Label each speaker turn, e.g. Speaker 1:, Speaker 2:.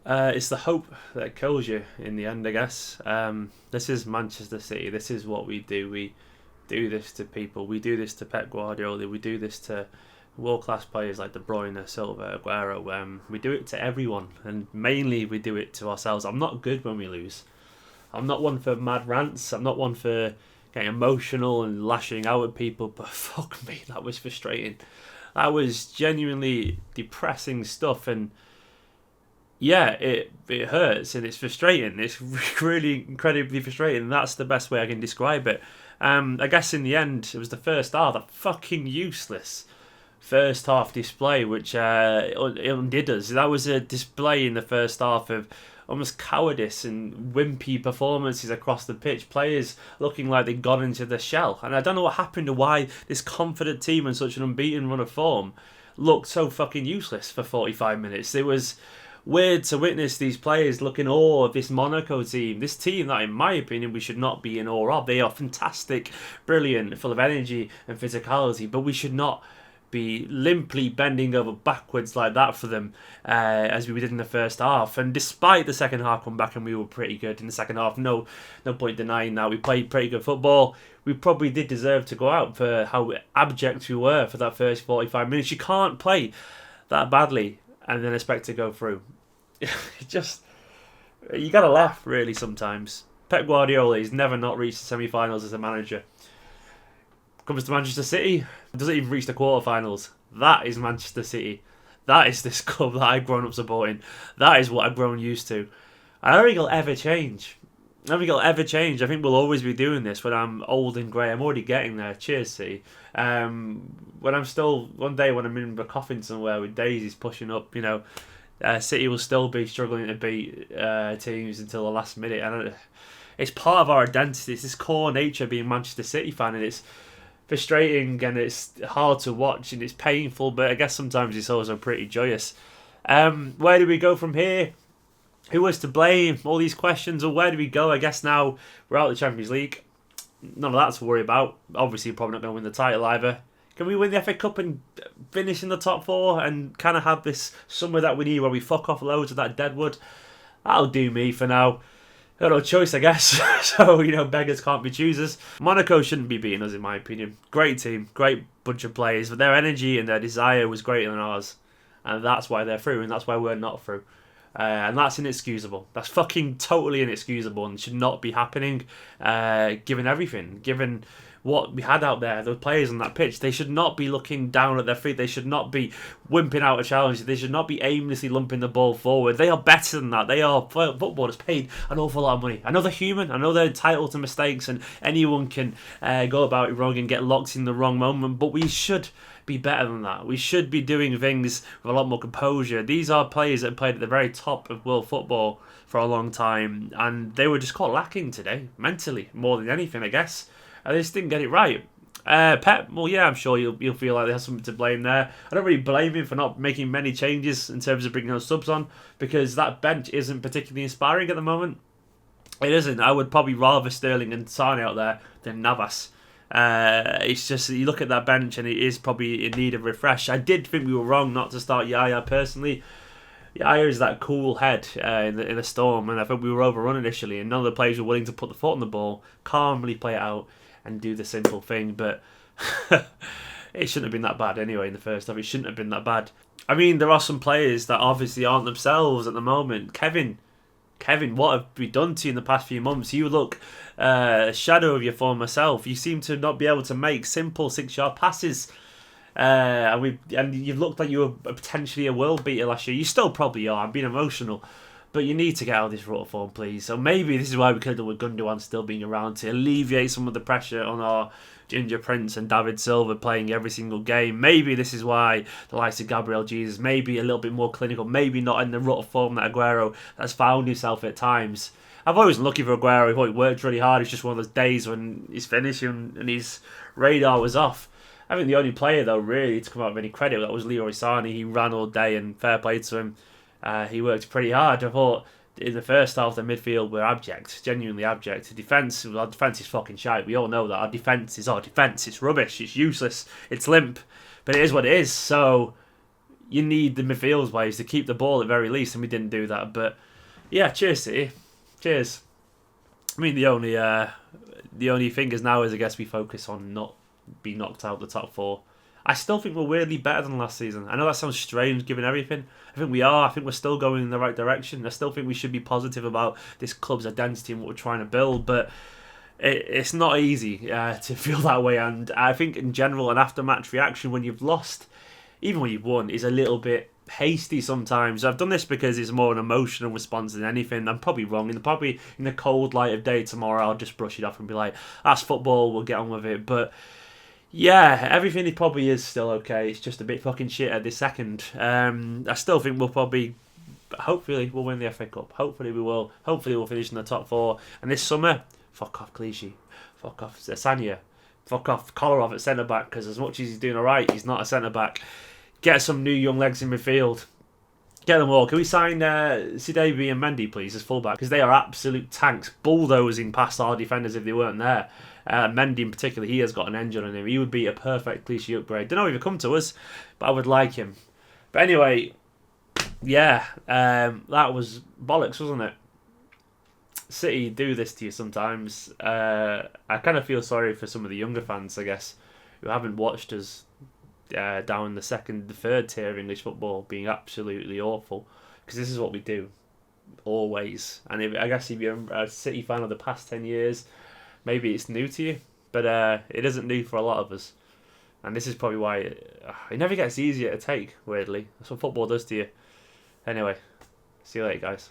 Speaker 1: It's the hope that kills you in the end, I guess. This is Manchester City. This is what we do. We do this to people. We do this to Pep Guardiola. We do this to world-class players like De Bruyne, Silva, Aguero. We do it to everyone, and mainly we do it to ourselves. I'm not good when we lose. I'm not one for mad rants. I'm not one for getting emotional and lashing out at people, but fuck me, that was frustrating. That was genuinely depressing stuff, and yeah, it hurts and it's frustrating. It's really incredibly frustrating. That's the best way I can describe it. I guess in the end, it was the first half, that fucking useless first half display, which undid us. That was a display in the first half of almost cowardice and wimpy performances across the pitch. Players looking like they'd gone into the shell. And I don't know what happened or why this confident team and such an unbeaten run of form looked so fucking useless for 45 minutes. It was weird to witness these players look in awe of this Monaco team. This team that, in my opinion, we should not be in awe of. They are fantastic, brilliant, full of energy and physicality, but we should not be limply bending over backwards like that for them, as we did in the first half. And despite the second half comeback, and we were pretty good in the second half, no point denying that. We played pretty good football. We probably did deserve to go out for how abject we were for that first 45 minutes. You can't play that badly and then expect to go through. You gotta laugh really sometimes. Pep Guardiola has never not reached the semi-finals as a manager. Comes to Manchester City, doesn't even reach the quarterfinals. That is Manchester City. That is this club that I've grown up supporting. That is what I've grown used to. I don't think it'll ever change. I don't think it'll ever change. I think we'll always be doing this when I'm old and grey. I'm already getting there. Cheers, City. When I'm still, one day when I'm in a coffin somewhere with daisies pushing up, City will still be struggling to beat teams until the last minute. And it's part of our identity. It's this core nature of being a Manchester City fan, and it's frustrating and it's hard to watch and it's painful, but I guess sometimes it's also pretty joyous. Where do we go from here? Who was to blame? All these questions, or where do we go? I guess now we're out of the Champions League. None of that to worry about. Obviously, probably not going to win the title either. Can we win the FA Cup and finish in the top four and kind of have this summer that we need where we fuck off loads of that deadwood? That'll do me for now. Got no choice, I guess. So, beggars can't be choosers. Monaco shouldn't be beating us, in my opinion. Great team, great bunch of players, but their energy and their desire was greater than ours. And that's why they're through, and that's why we're not through. And that's inexcusable. That's fucking totally inexcusable and should not be happening, given everything. Given what we had out there, the players on that pitch, they should not be looking down at their feet. They should not be wimping out a challenge. They should not be aimlessly lumping the ball forward. They are better than that. They are footballers paid an awful lot of money. I know they're human. I know they're entitled to mistakes, and anyone can go about it wrong and get locked in the wrong moment. But we should be better than that. We should be doing things with a lot more composure. These are players that played at the very top of world football for a long time, and they were just caught lacking today, mentally, more than anything, I guess. They just didn't get it right. Pep, well, yeah, I'm sure you'll feel like there's something to blame there. I don't really blame him for not making many changes in terms of bringing those subs on, because that bench isn't particularly inspiring at the moment. It isn't. I would probably rather Sterling and Sane out there than Navas. It's just, you look at that bench and it is probably in need of refresh. I did think we were wrong not to start Yaya personally. Yaya is that cool head in the storm, and I think we were overrun initially, and none of the players were willing to put the foot on the ball, calmly play it out, and do the simple thing. But it shouldn't have been that bad anyway in the first half. It shouldn't have been that bad. I mean, there are some players that obviously aren't themselves at the moment. Kevin, what have we done to you in the past few months? You look a shadow of your former self. You seem to not be able to make simple 6-yard passes. And you've looked like you were potentially a world beater last year. You still probably are. I'm being emotional. But you need to get out of this rut of form, please. So maybe this is why we could have done with Gundogan still being around, to alleviate some of the pressure on our Ginger Prince and David Silva playing every single game. Maybe this is why the likes of Gabriel Jesus, maybe a little bit more clinical, maybe not in the rut of form that Aguero has found himself at times. I've always been lucky for Aguero. He always worked really hard. It's just one of those days when he's finishing and his radar was off. I think the only player, though, really, to come out with any credit, that was Leroy Sané. He ran all day, and fair play to him. He worked pretty hard. I thought in the first half, the midfield were abject, genuinely abject. Our defence is fucking shite. We all know that. Our defence is our defence. It's rubbish. It's useless. It's limp. But it is what it is. So you need the midfield players to keep the ball at very least, and we didn't do that. But yeah, cheers, City. Cheers. I mean, the only thing is now is I guess we focus on not be knocked out the top four. I still think we're weirdly better than last season. I know that sounds strange given everything. I think we are. I think we're still going in the right direction. I still think we should be positive about this club's identity and what we're trying to build, but it's not easy to feel that way. And I think in general, an after-match reaction when you've lost, even when you've won, is a little bit hasty sometimes. I've done this because it's more an emotional response than anything. I'm probably wrong. Probably in the cold light of day tomorrow, I'll just brush it off and be like, that's football, we'll get on with it. But yeah, everything probably is still okay. It's just a bit fucking shit at this second. I still think we'll probably, hopefully, we'll win the FA Cup. Hopefully we will. Hopefully we'll finish in the top four. And this summer, fuck off Clichy. Fuck off Sanya. Fuck off Kolarov at centre-back, because as much as he's doing alright, he's not a centre-back. Get some new young legs in midfield. Get them all. Can we sign Sidibe and Mendy, please, as fullback? Because they are absolute tanks, bulldozing past our defenders if they weren't there. Mendy in particular, he has got an engine on him. He would be a perfect Clichy upgrade. Don't know if he'll come to us, but I would like him. But anyway, yeah, that was bollocks, wasn't it? City do this to you sometimes. I kind of feel sorry for some of the younger fans, I guess, who haven't watched us down the second, the third tier of English football being absolutely awful, because this is what we do always. And I guess if you're a City fan of the past 10 years, maybe it's new to you, but it isn't new for a lot of us. And this is probably why it never gets easier to take, weirdly. That's what football does to you. Anyway, see you later, guys.